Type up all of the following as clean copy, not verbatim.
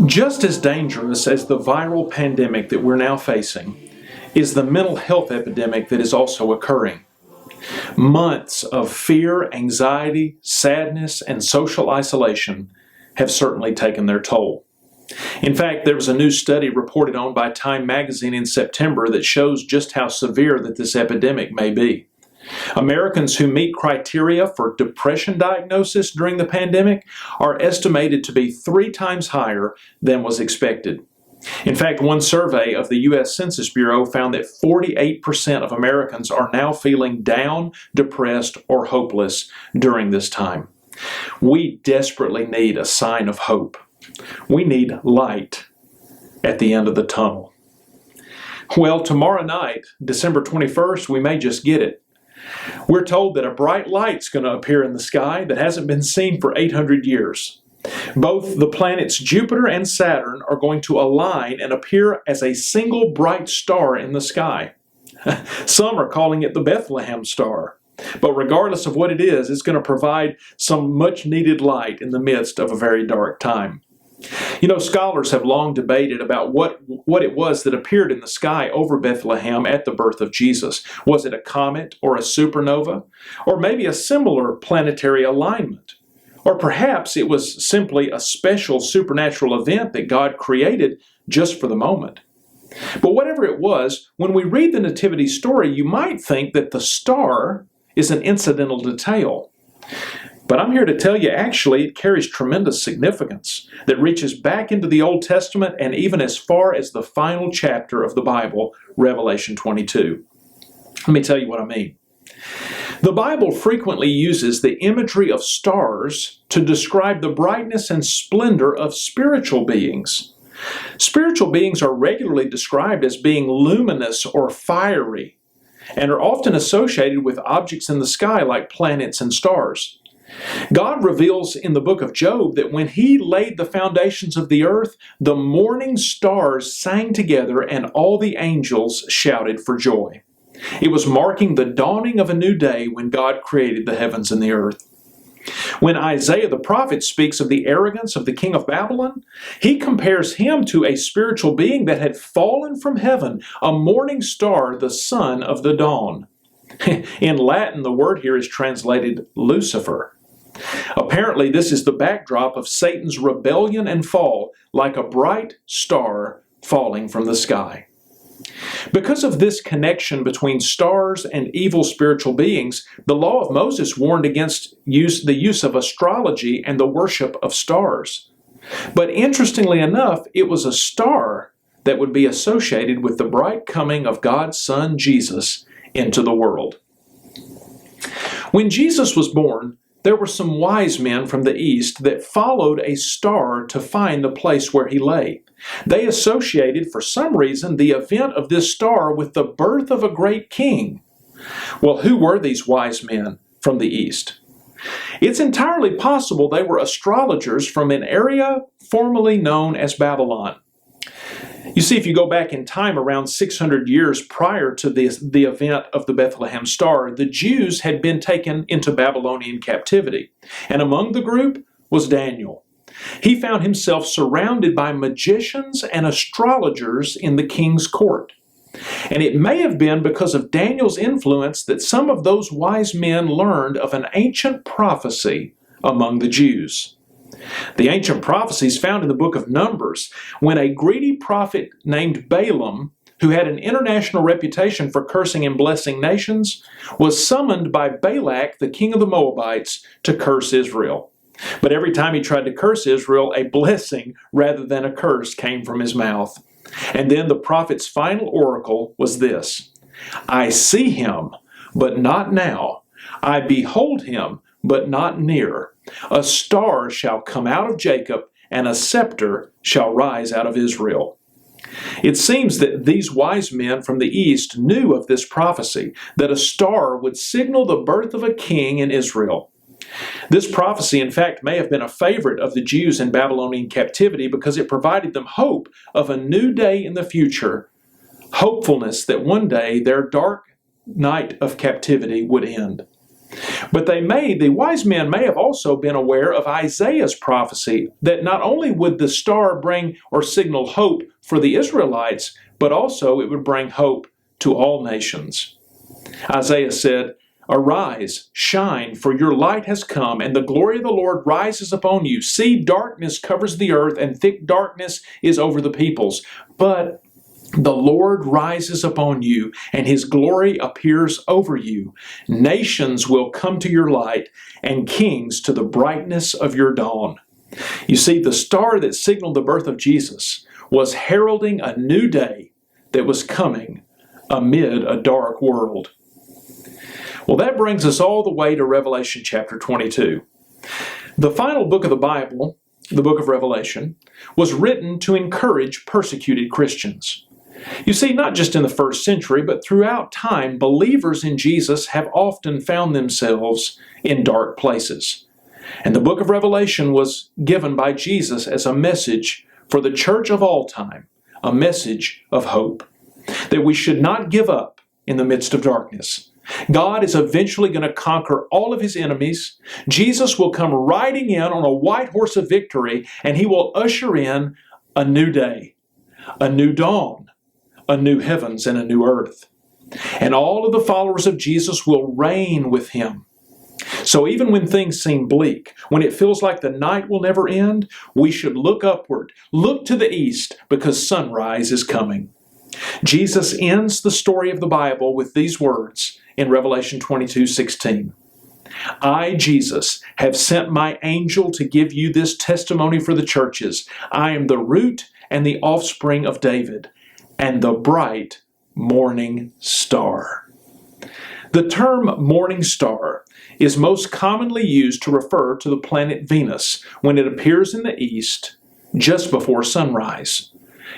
Just as dangerous as the viral pandemic that we're now facing is the mental health epidemic that is also occurring. Months of fear, anxiety, sadness, and social isolation have certainly taken their toll. In fact, there was a new study reported on by Time magazine in September that shows just how severe that this epidemic may be. Americans who meet criteria for depression diagnosis during the pandemic are estimated to be 3 times higher than was expected. In fact, one survey of the U.S. Census Bureau found that 48% of Americans are now feeling down, depressed, or hopeless during this time. We desperately need a sign of hope. We need light at the end of the tunnel. Well, tomorrow night, December 21st, we may just get it. We're told that a bright light's going to appear in the sky that hasn't been seen for 800 years. Both the planets Jupiter and Saturn are going to align and appear as a single bright star in the sky. Some are calling it the Bethlehem star. But regardless of what it is, it's going to provide some much needed light in the midst of a very dark time. You know, scholars have long debated about what it was that appeared in the sky over Bethlehem at the birth of Jesus. Was it a comet or a supernova? Or maybe a similar planetary alignment? Or perhaps it was simply a special supernatural event that God created just for the moment. But whatever it was, when we read the Nativity story, you might think that the star is an incidental detail. But I'm here to tell you, actually, it carries tremendous significance that reaches back into the Old Testament and even as far as the final chapter of the Bible, Revelation 22. Let me tell you what I mean. The Bible frequently uses the imagery of stars to describe the brightness and splendor of spiritual beings. Spiritual beings are regularly described as being luminous or fiery and are often associated with objects in the sky like planets and stars. God reveals in the book of Job that when He laid the foundations of the earth, the morning stars sang together and all the angels shouted for joy. It was marking the dawning of a new day when God created the heavens and the earth. When Isaiah the prophet speaks of the arrogance of the king of Babylon, he compares him to a spiritual being that had fallen from heaven, a morning star, the son of the dawn. In Latin, the word here is translated Lucifer. Apparently, this is the backdrop of Satan's rebellion and fall, like a bright star falling from the sky. Because of this connection between stars and evil spiritual beings, the law of Moses warned against the use of astrology and the worship of stars. But interestingly enough, it was a star that would be associated with the bright coming of God's Son, Jesus, into the world. When Jesus was born, there were some wise men from the east that followed a star to find the place where He lay. They associated, for some reason, the event of this star with the birth of a great king. Well, who were these wise men from the east? It's entirely possible they were astrologers from an area formerly known as Babylon. You see, if you go back in time around 600 years prior to the event of the Bethlehem star, the Jews had been taken into Babylonian captivity. And among the group was Daniel. He found himself surrounded by magicians and astrologers in the king's court. And it may have been because of Daniel's influence that some of those wise men learned of an ancient prophecy among the Jews. The ancient prophecies found in the book of Numbers, when a greedy prophet named Balaam, who had an international reputation for cursing and blessing nations, was summoned by Balak, the king of the Moabites, to curse Israel. But every time he tried to curse Israel, a blessing rather than a curse came from his mouth. And then the prophet's final oracle was this: I see him, but not now. I behold him, but not near. A star shall come out of Jacob, and a scepter shall rise out of Israel. It seems that these wise men from the east knew of this prophecy, that a star would signal the birth of a king in Israel. This prophecy, in fact, may have been a favorite of the Jews in Babylonian captivity because it provided them hope of a new day in the future, hopefulness that one day their dark night of captivity would end. But the wise men may have also been aware of Isaiah's prophecy that not only would the star bring or signal hope for the Israelites, but also it would bring hope to all nations. Isaiah said, "Arise, shine, for your light has come, and the glory of the Lord rises upon you. See, darkness covers the earth, and thick darkness is over the peoples. But the Lord rises upon you, and His glory appears over you. Nations will come to your light, and kings to the brightness of your dawn." You see, the star that signaled the birth of Jesus was heralding a new day that was coming amid a dark world. Well, that brings us all the way to Revelation chapter 22. The final book of the Bible, the book of Revelation, was written to encourage persecuted Christians. You see, not just in the first century, but throughout time, believers in Jesus have often found themselves in dark places. And the book of Revelation was given by Jesus as a message for the church of all time, a message of hope, that we should not give up in the midst of darkness. God is eventually going to conquer all of His enemies. Jesus will come riding in on a white horse of victory, and He will usher in a new day, a new dawn, a new heavens and a new earth. And all of the followers of Jesus will reign with Him. So even when things seem bleak, when it feels like the night will never end, we should look upward, look to the east, because sunrise is coming. Jesus ends the story of the Bible with these words in Revelation 22:16. "I, Jesus, have sent my angel to give you this testimony for the churches. I am the root and the offspring of David, and the bright morning star." The term morning star is most commonly used to refer to the planet Venus when it appears in the east just before sunrise.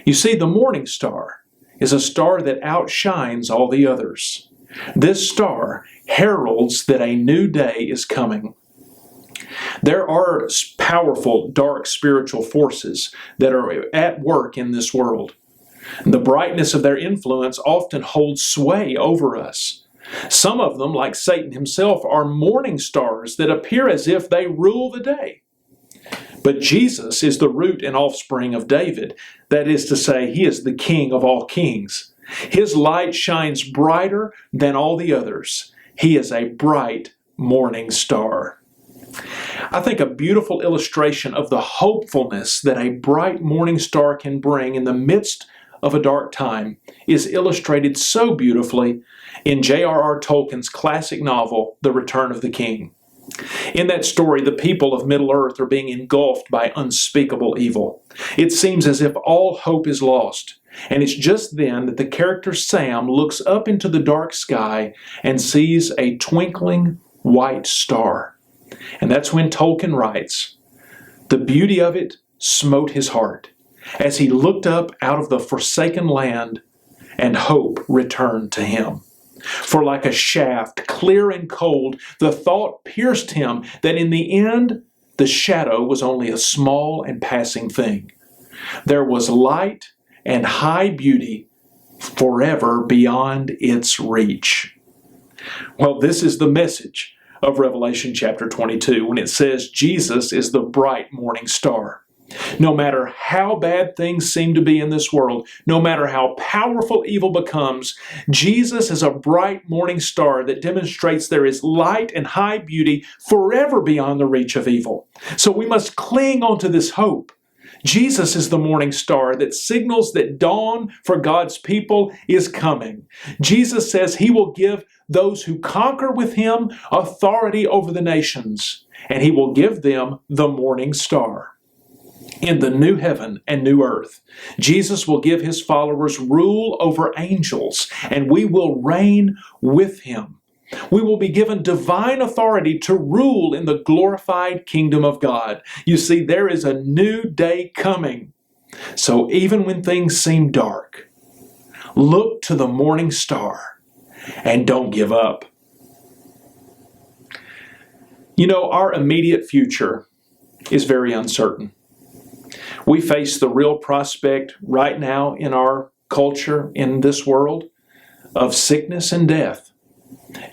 You see, the morning star is a star that outshines all the others. This star heralds that a new day is coming. There are powerful, dark spiritual forces that are at work in this world. The brightness of their influence often holds sway over us. Some of them, like Satan himself, are morning stars that appear as if they rule the day. But Jesus is the root and offspring of David. That is to say, He is the King of all kings. His light shines brighter than all the others. He is a bright morning star. I think a beautiful illustration of the hopefulness that a bright morning star can bring in the midst of a dark time is illustrated so beautifully in J.R.R. Tolkien's classic novel, The Return of the King. In that story, the people of Middle-earth are being engulfed by unspeakable evil. It seems as if all hope is lost, and it's just then that the character Sam looks up into the dark sky and sees a twinkling white star. And that's when Tolkien writes, "The beauty of it smote his heart, as he looked up out of the forsaken land, and hope returned to him. For like a shaft, clear and cold, the thought pierced him that in the end the shadow was only a small and passing thing. There was light and high beauty forever beyond its reach." Well, this is the message of Revelation chapter 22 when it says Jesus is the bright morning star. No matter how bad things seem to be in this world, no matter how powerful evil becomes, Jesus is a bright morning star that demonstrates there is light and high beauty forever beyond the reach of evil. So we must cling onto this hope. Jesus is the morning star that signals that dawn for God's people is coming. Jesus says He will give those who conquer with Him authority over the nations, and He will give them the morning star. In the new heaven and new earth, Jesus will give His followers rule over angels, and we will reign with Him. We will be given divine authority to rule in the glorified kingdom of God. You see, there is a new day coming. So even when things seem dark, look to the morning star and don't give up. You know, our immediate future is very uncertain. We face the real prospect right now in our culture, in this world, of sickness and death.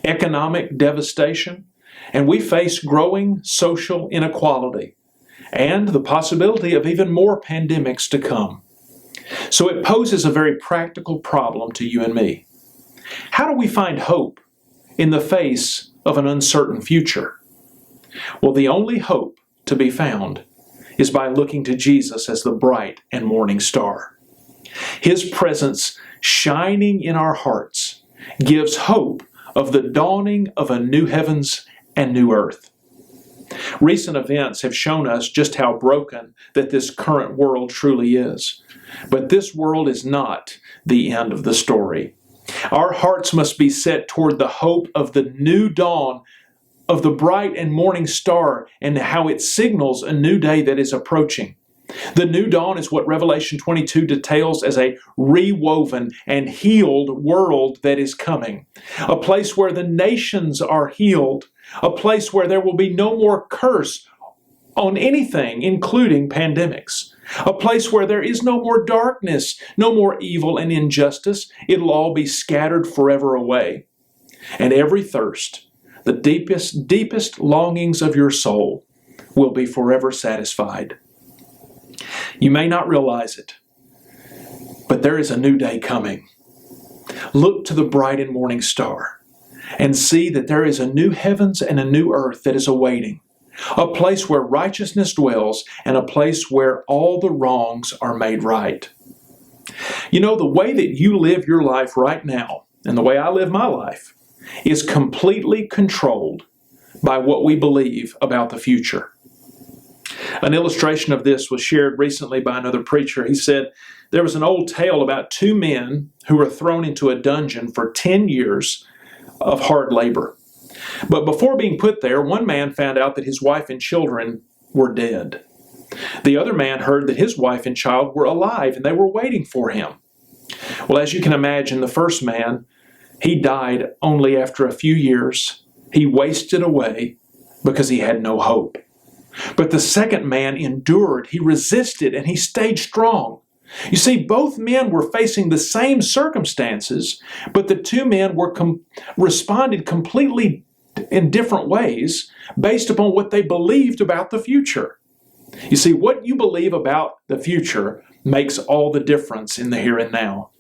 economic devastation, and we face growing social inequality and the possibility of even more pandemics to come. So it poses a very practical problem to you and me. How do we find hope in the face of an uncertain future? Well, the only hope to be found is by looking to Jesus as the bright and morning star. His presence shining in our hearts gives hope of the dawning of a new heavens and new earth. Recent events have shown us just how broken that this current world truly is. But this world is not the end of the story. Our hearts must be set toward the hope of the new dawn of the bright and morning star and how it signals a new day that is approaching. The new dawn is what Revelation 22 details as a rewoven and healed world that is coming. A place where the nations are healed. A place where there will be no more curse on anything, including pandemics. A place where there is no more darkness, no more evil and injustice. It'll all be scattered forever away. And every thirst, the deepest longings of your soul will be forever satisfied. You may not realize it, but there is a new day coming. Look to the bright and morning star and see that there is a new heavens and a new earth that is awaiting, a place where righteousness dwells and a place where all the wrongs are made right. You know, the way that you live your life right now and the way I live my life is completely controlled by what we believe about the future. An illustration of this was shared recently by another preacher. He said there was an old tale about two men who were thrown into a dungeon for 10 years of hard labor. But before being put there, one man found out that his wife and children were dead. The other man heard that his wife and child were alive and they were waiting for him. Well, as you can imagine, the first man, he died only after a few years. He wasted away because he had no hope. But the second man endured, he resisted, and he stayed strong. You see, both men were facing the same circumstances, but the two men responded completely in different ways based upon what they believed about the future. You see, what you believe about the future makes all the difference in the here and now.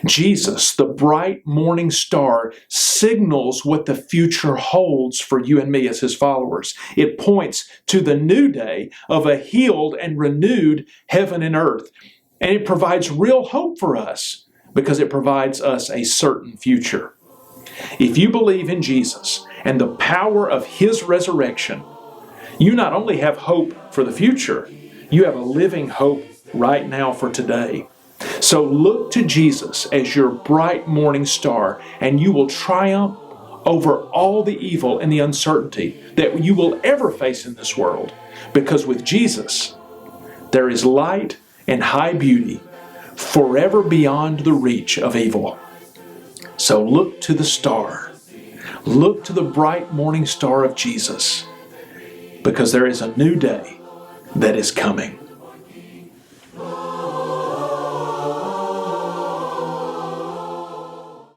Jesus, the bright morning star, signals what the future holds for you and me as His followers. It points to the new day of a healed and renewed heaven and earth. And it provides real hope for us because it provides us a certain future. If you believe in Jesus and the power of His resurrection, you not only have hope for the future, you have a living hope right now for today. So look to Jesus as your bright morning star, and you will triumph over all the evil and the uncertainty that you will ever face in this world. Because with Jesus, there is light and high beauty forever beyond the reach of evil. So look to the star. Look to the bright morning star of Jesus, because there is a new day that is coming.